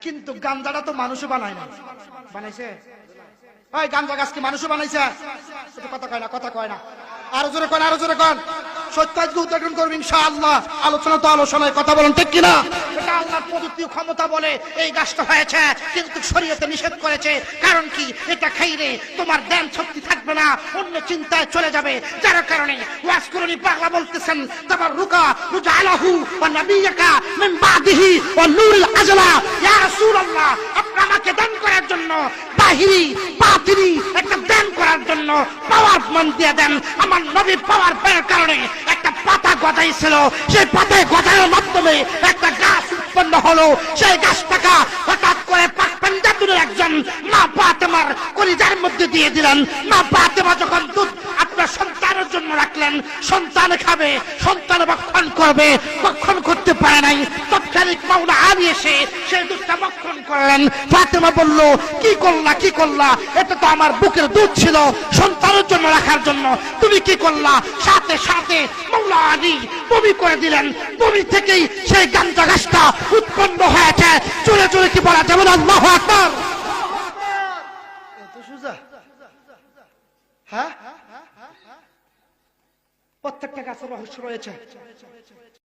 কিন্তু গাঞ্জাটা তো মানুষও বানায় না, বানাইছে? ওই গাঞ্জা গাছ কি মানুষও বানাইছে? কথা কয় না। আরো জোরে কন, আরো জোরে কন। সত্য আজকে উদ্ঘাটন করবো ইনশাআল্লাহ। আলোচনা তো আলোচনায়, কথা বলেন ঠিক কিনা? এটা আল্লাহর প্রযুক্তি ক্ষমতা বলে এই গাছটা হয়েছে, কিন্তু শরীয়তে নিষেধ করেছে। কারণ কি? এটা খাইলে তোমার জ্ঞান শক্তি থাকবে না, অন্য চিন্তায় চলে যাবে। যার কারণে ওয়াজ করুনি পাগলা বলতেছেন তাবার রুকা রুজালাহু ওয়া নাবিয়াকা মিন বাদিহি ওয়া নূরুল আজলা। ইয়া রাসূলুল্লাহ, আপনি আমাকে দান করার জন্য বাহিরি বাতিনি একটা দান করার জন্য পাওয়ার মন দিয়ে দেন। আমার নবী পাওয়ার পাওয়ার কারণে একটা পাতা গজাইছিল, সেই পাতায় গজানোর মাধ্যমে একটা গাছ উৎপন্ন হলো। সেই গাছটাকে হঠাৎ করে পাক পাঞ্জাতুরের একজন মা ফাতেমার কলিজার মধ্যে দিয়ে দিলেন। মা ফাতেমা যখন দুধ আপনার সন্তানের জন্য রাখলেন, সন্তান খাবে, সন্তান ভক্ষণ করবে, ভক্ষণ করতে পারে নাই। তৎকালীন মাওলা আলী এসে সেই দুধটা ভক্ষণ করলেন। ফাতেমা বলল, কি করলা, কি করলা? এটা তো আমার বুকের দুধ ছিল সন্তানের জন্য রাখার জন্য, তুমি কি করলা? সাথে সাথে মাওলা আলী বমি করে দিলেন। বমি থেকেই সেই গাঞ্জা গাছটা উৎপন্ন হয়েছে। চলে চলে কি বলা যাবে? আল্লাহু আকবার। এত সোজা? হ্যাঁ, প্রত্যেকটা গাছের রহস্য রয়েছে।